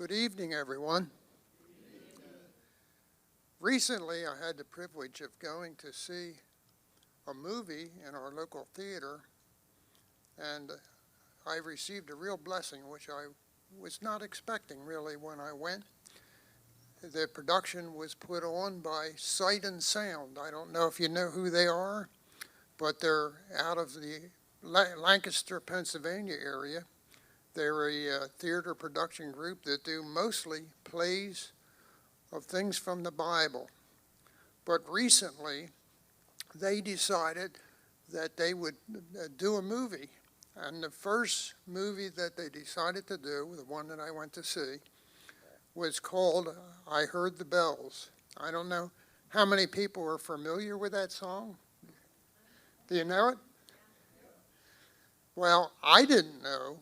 Good evening, everyone. Recently, I had the privilege of going to see a movie in our local theater, and I received a real blessing, which I was not expecting really when I went. The production was put on by Sight and Sound. I don't know if you know who they are, but they're out of the Lancaster, Pennsylvania area. They're a theater production group that do mostly plays of things from the Bible. But recently, they decided that they would do a movie. And the first movie that they decided to do, the one that I went to see, was called I Heard the Bells. I don't know how many people are familiar with that song. Do you know it? Well, I didn't know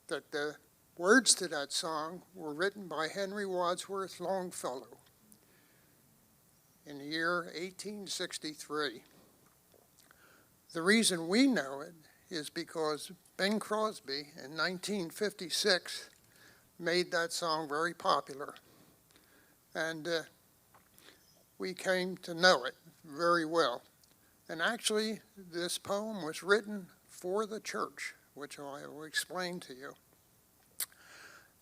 that the words to that song were written by Henry Wadsworth Longfellow in the year 1863. The reason we know it is because Bing Crosby in 1956 made that song very popular, and we came to know it very well. And actually, this poem was written for the church, which I will explain to you.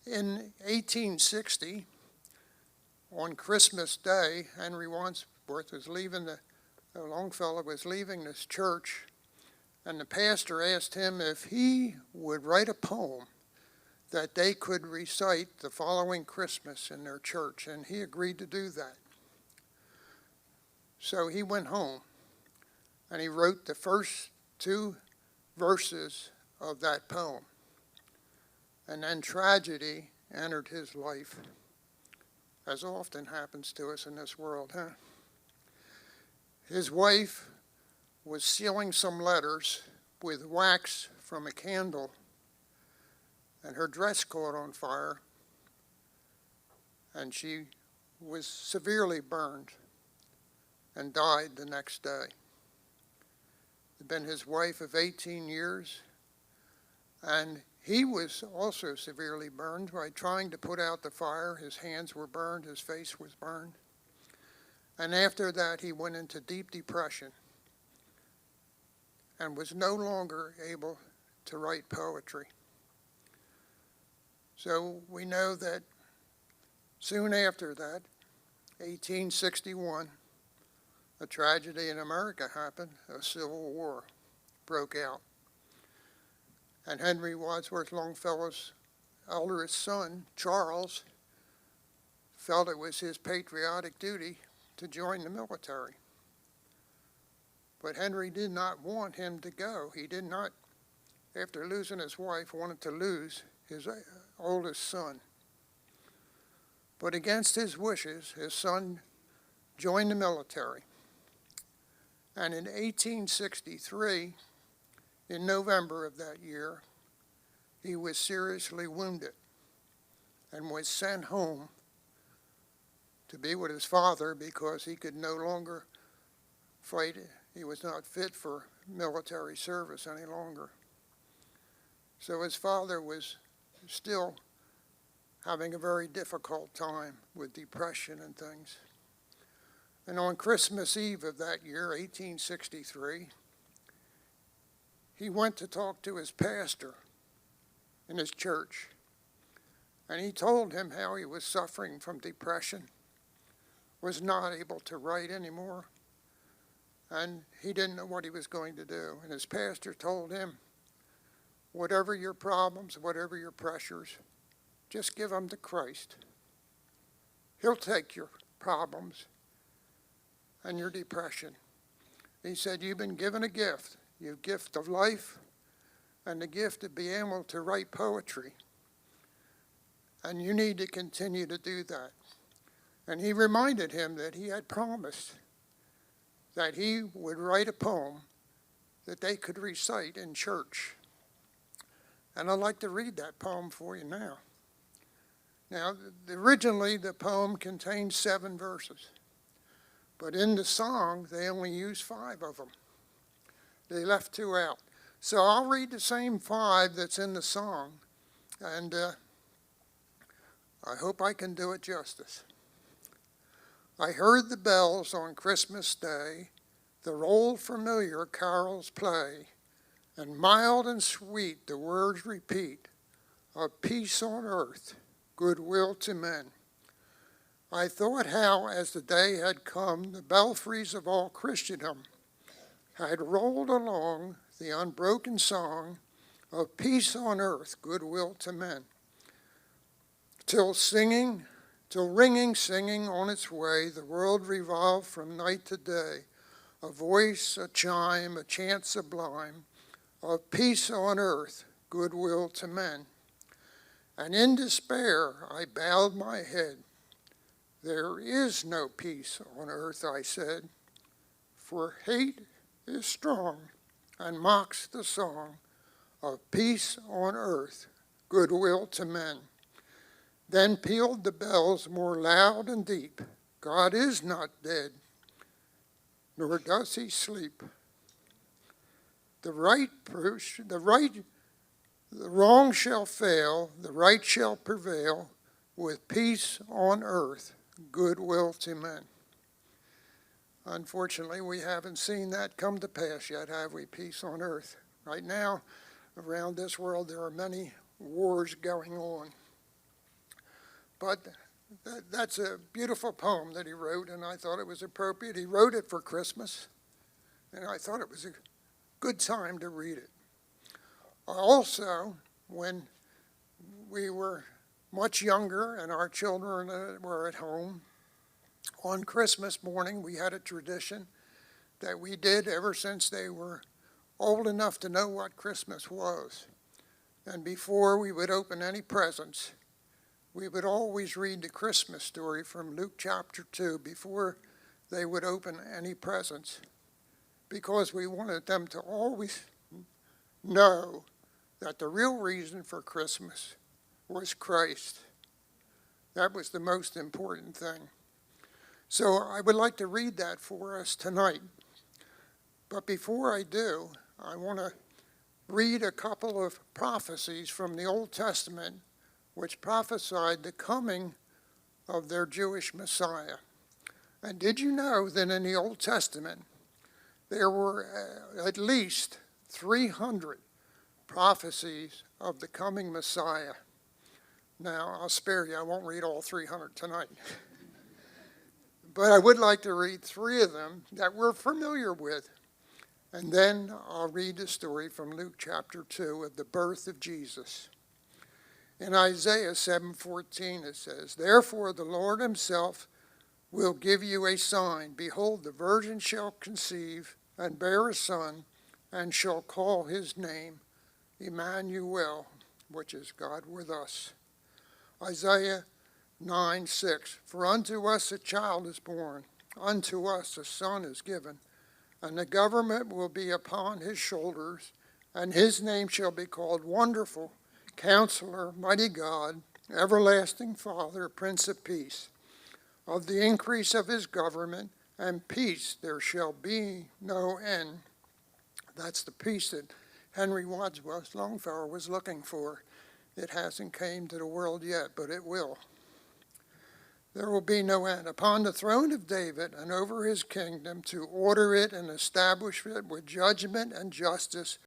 In 1860, on Christmas Day, Henry Wadsworth was leaving Longfellow was leaving this church, and the pastor asked him if he would write a poem that they could recite the following Christmas in their church, and he agreed to do that. So he went home, and he wrote the first two verses of that poem. And then tragedy entered his life, as often happens to us in this world, huh? His wife was sealing some letters with wax from a candle, and her dress caught on fire, and she was severely burned and died the next day. Had been his wife of 18 years, and he was also severely burned by trying to put out the fire. His hands were burned, his face was burned. And after that, he went into deep depression and was no longer able to write poetry. So we know that soon after that, 1861, a tragedy in America happened. A civil war broke out. And Henry Wadsworth Longfellow's eldest son, Charles, felt it was his patriotic duty to join the military. But Henry did not want him to go. He did not, after losing his wife, wanted to lose his oldest son. But against his wishes, his son joined the military. And in 1863, in November of that year, he was seriously wounded and was sent home to be with his father because he could no longer fight. He was not fit for military service any longer. So his father was still having a very difficult time with depression and things. And on Christmas Eve of that year, 1863, he went to talk to his pastor in his church, and he told him how he was suffering from depression, was not able to write anymore, and he didn't know what he was going to do. And his pastor told him, whatever your problems, whatever your pressures, just give them to Christ. He'll take your problems and your depression. He said, you've been given a gift. Your gift of life and the gift of being able to write poetry. And you need to continue to do that. And he reminded him that he had promised that he would write a poem that they could recite in church. And I'd like to read that poem for you now. Now, originally the poem contained 7 verses, but in the song they only used 5 of them. They left 2 out. So I'll read the same 5 that's in the song, and I hope I can do it justice. I heard the bells on Christmas Day, their old familiar carols play, and mild and sweet the words repeat of peace on earth, goodwill to men. I thought how, as the day had come, the belfries of all Christendom had rolled along the unbroken song of peace on earth, goodwill to men, till ringing, singing on its way, the world revolved from night to day, a voice, a chime, a chant sublime, of peace on earth, goodwill to men. And in despair I bowed my head. There is no peace on earth, I said, for hate is strong and mocks the song of peace on earth, goodwill to men. Then pealed the bells more loud and deep. God is not dead, nor does he sleep. The wrong shall fail, the right shall prevail, with peace on earth, goodwill to men. Unfortunately, we haven't seen that come to pass yet, have we? Peace on earth. Right now, around this world, there are many wars going on. But that's a beautiful poem that he wrote, and I thought it was appropriate. He wrote it for Christmas, and I thought it was a good time to read it. Also, when we were much younger and our children were at home, on Christmas morning we had a tradition that we did ever since they were old enough to know what Christmas was. And before we would open any presents, we would always read the Christmas story from Luke chapter 2 before they would open any presents, because we wanted them to always know that the real reason for Christmas was Christ. That was the most important thing. So I would like to read that for us tonight. But before I do, I want to read a couple of prophecies from the Old Testament which prophesied the coming of their Jewish Messiah. And did you know that in the Old Testament there were at least 300 prophecies of the coming Messiah? Now, I'll spare you, I won't read all 300 tonight. But I would like to read 3 of them that we're familiar with. And then I'll read the story from Luke chapter 2 of the birth of Jesus. In Isaiah 7:14 it says, "Therefore the Lord himself will give you a sign. Behold, the virgin shall conceive and bear a son, and shall call his name Emmanuel," which is God with us. Isaiah 9:6, "For unto us a child is born, unto us a son is given, and the government will be upon his shoulders, and his name shall be called Wonderful, Counselor, Mighty God, Everlasting Father, Prince of Peace. Of the increase of his government and peace there shall be no end." That's the peace that Henry Wadsworth Longfellow was looking for. It hasn't came to the world yet, but it will. "There will be no end upon the throne of David and over his kingdom, to order it and establish it with judgment and justice